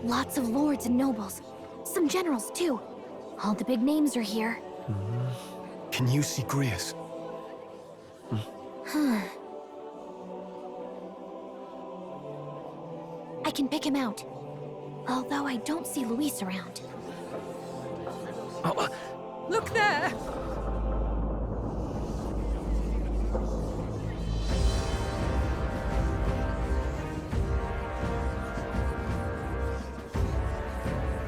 Lots of lords and nobles. Some generals, too. All the big names are here. Can you see Grius? I can pick him out. Although I don't see Luis around. Look there!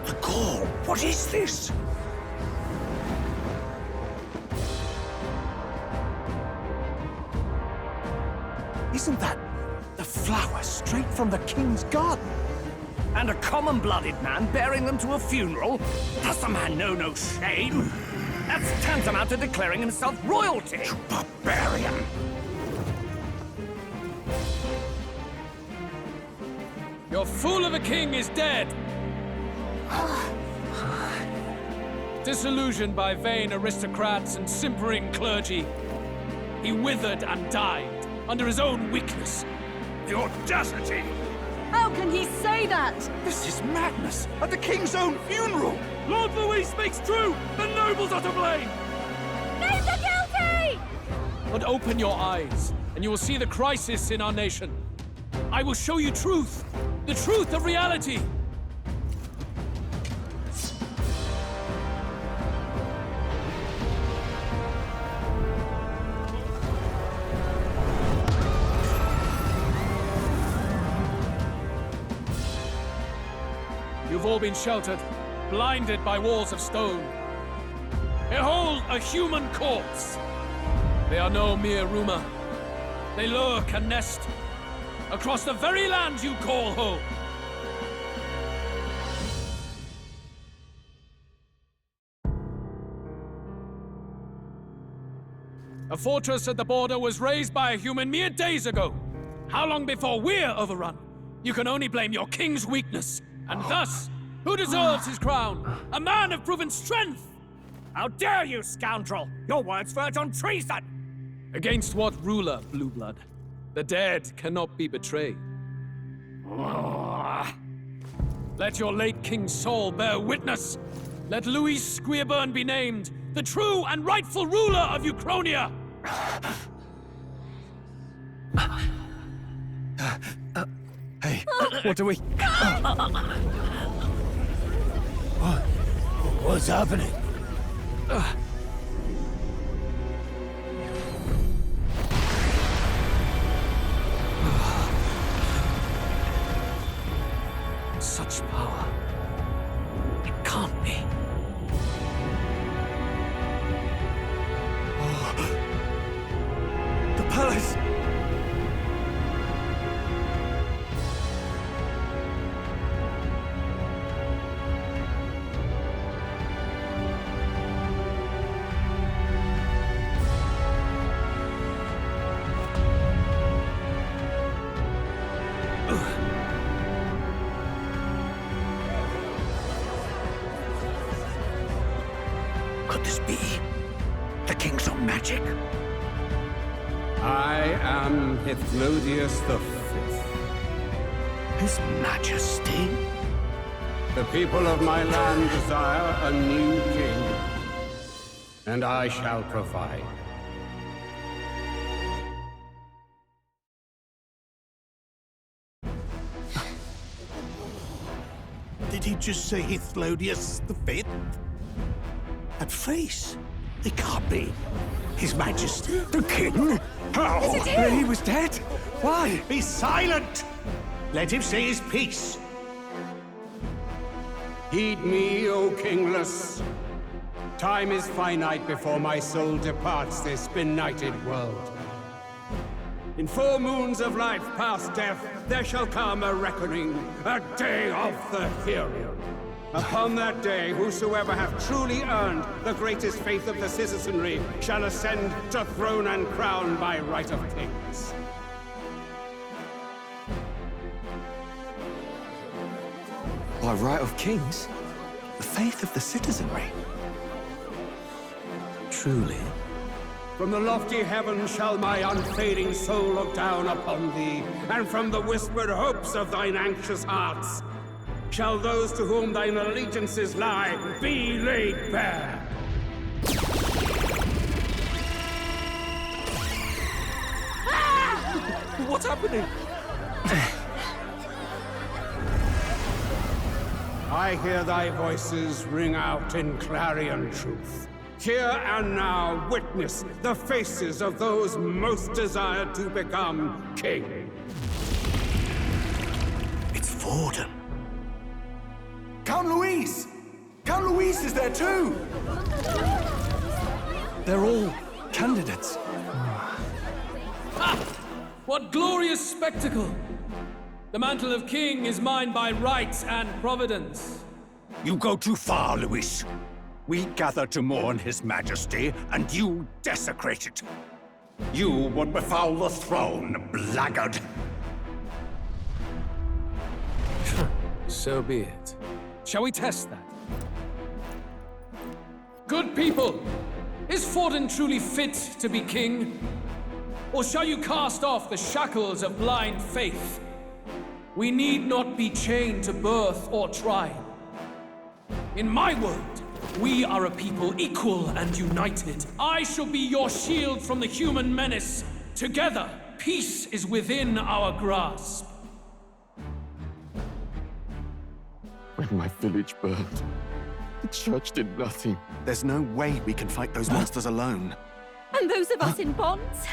The Gaul! What is this? Isn't that the flower straight from the king's garden? And a common-blooded man bearing them to a funeral? Does the man know no shame? That's tantamount to declaring himself royalty! You barbarian! Your fool of a king is dead! Disillusioned by vain aristocrats and simpering clergy, he withered and died under his own weakness. The audacity! How can he say that? This is madness! At the king's own funeral! Lord Louis speaks true! The nobles are to blame! Name the guilty! But open your eyes, and you will see the crisis in our nation. I will show you truth, the truth of reality. You've all been sheltered, blinded by walls of stone. Behold a human corpse! They are no mere rumor. They lurk and nest across the very land you call home. A fortress at the border was raised by a human mere days ago. How long before we're overrun? You can only blame your king's weakness. And thus, who deserves his crown? A man of proven strength! How dare you, scoundrel! Your words verge on treason! Against what ruler, Blueblood? The dead cannot be betrayed. Let your late king's soul bear witness! Let Louis Squeerburn be named the true and rightful ruler of Uchronia! Hey, what do we... What's happening? Such power. It can't be. The palace! Could this be the king's own magic? I am Hythlodius the Fifth. His Majesty? The people of my land desire a new king, and I shall provide. Did he just say Hythlodius the Fifth? That face? It can't be. His Majesty, the King? How? He was dead? Why? Be silent! Let him say his piece. Heed me, O kingless. Time is finite before my soul departs this benighted world. In 4 moons of life past death, there shall come a reckoning, a day of the hero. Upon that day, whosoever hath truly earned the greatest faith of the citizenry shall ascend to throne and crown by right of kings. By right of kings? The faith of the citizenry? Truly? From the lofty heavens shall my unfading soul look down upon thee, and from the whispered hopes of thine anxious hearts, shall those to whom thine allegiances lie be laid bare. What's happening? I hear thy voices ring out in clarion truth. Here and now witness the faces of those most desired to become king. It's Forden. Count Luis! Count Luis is there too! They're all candidates. What glorious spectacle! The mantle of king is mine by right and providence. You go too far, Luis. We gather to mourn his majesty, and you desecrate it. You would befoul the throne, blackguard. So be it. Shall we test that? Good people, is Forden truly fit to be king? Or shall you cast off the shackles of blind faith? We need not be chained to birth or tribe. In my world, we are a people equal and united. I shall be your shield from the human menace. Together, peace is within our grasp. When my village burned, the church did nothing. There's no way we can fight those monsters alone. And those of us in bonds?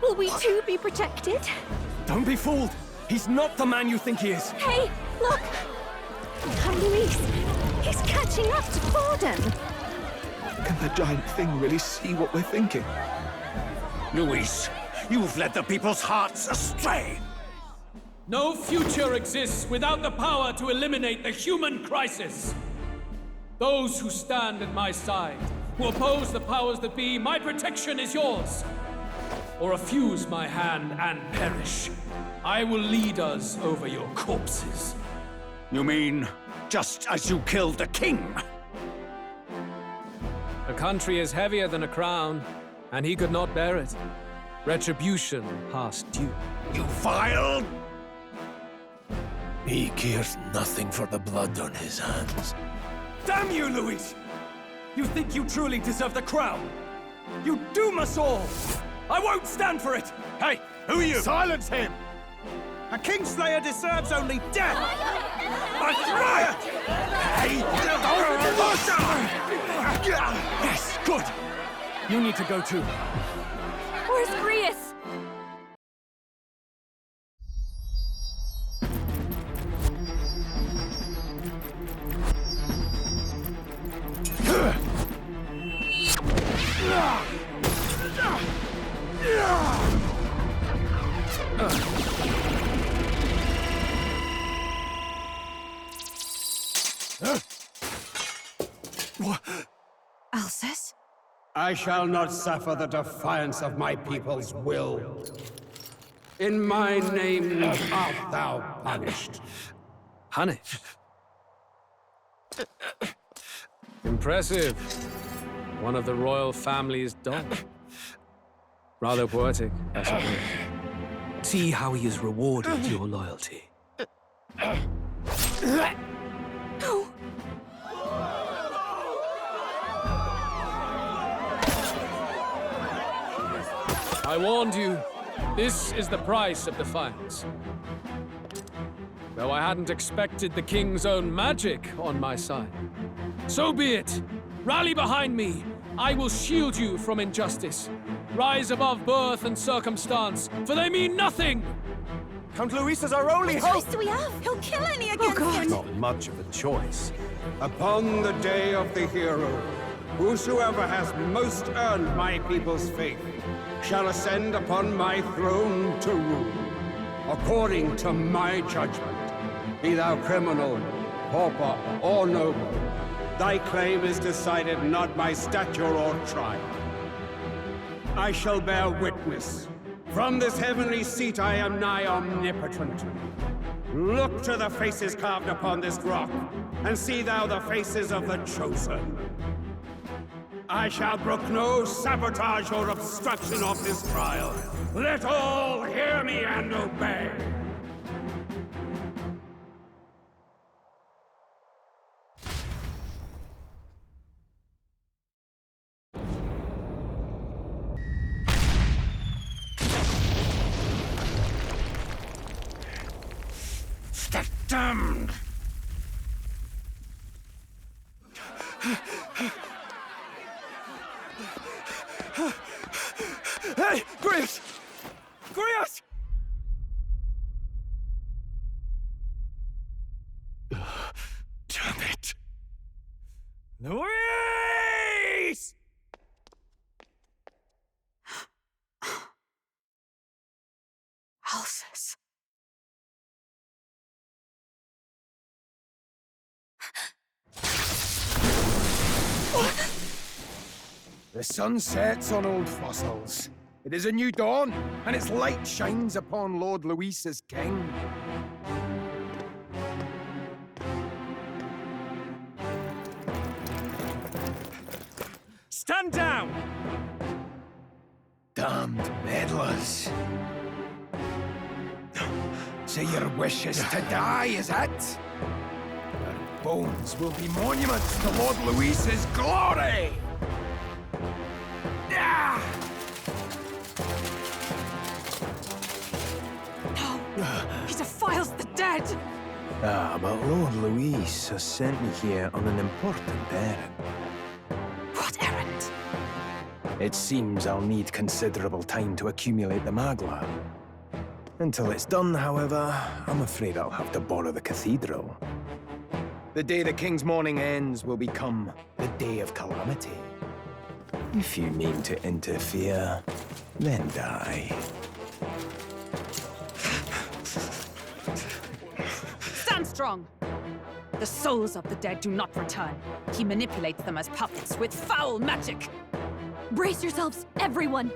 Will we too be protected? Don't be fooled! He's not the man you think he is! Hey, look! Count Luis! He's catching up to Forden! Can the giant thing really see what we're thinking? Luis, you've led the people's hearts astray. No future exists without the power to eliminate the human crisis. Those who stand at my side, who oppose the powers that be, my protection is yours. Or refuse my hand and perish. I will lead us over your corpses. You mean, just as you killed the king? A country is heavier than a crown, and he could not bear it. Retribution past due. You vile... He cares nothing for the blood on his hands. Damn you, Luis! You think you truly deserve the crown? You doom us all! I won't stand for it! Hey, who are you? Silence him! A Kingslayer deserves only death! That's right! Hey! Yes, good! You need to go too. Where's Grius? Alsus? I shall not suffer the defiance of my people's will. In my name art thou punished. Punished? Impressive. One of the royal family's dogs. Rather poetic, I suppose. See how he has rewarded your loyalty. No! I warned you. This is the price of defiance. Though I hadn't expected the king's own magic on my side. So be it. Rally behind me. I will shield you from injustice. Rise above birth and circumstance, for they mean nothing! Count Luis is our only What hope! choice do we have? He'll kill any against him! Not much of a choice. Upon the day of the hero, whosoever has most earned my people's faith shall ascend upon my throne to rule, according to my judgment. Be thou criminal, pauper, or noble, thy claim is decided not by stature or tribe. I shall bear witness. From this heavenly seat I am nigh omnipotent. Look to the faces carved upon this rock, and see thou the faces of the chosen. I shall brook no sabotage or obstruction of this trial. Let all hear me and obey. Ransomed! Hey, Grievous! Grievous! Damn it. Louise! Alphys. The sun sets on old fossils. It is a new dawn, and its light shines upon Lord Luis as king. Stand down! Damned meddlers. So your wish is to die, is it? Your bones will be monuments to Lord Luis's glory! Ah! No! He defiles the dead! Ah, but Lord Luis has sent me here on an important errand. What errand? It seems I'll need considerable time to accumulate the Magla. Until it's done, however, I'm afraid I'll have to borrow the cathedral. The day the King's mourning ends will become the day of calamity. If you mean to interfere, then die. Stand strong! The souls of the dead do not return. He manipulates them as puppets with foul magic! Brace yourselves, everyone!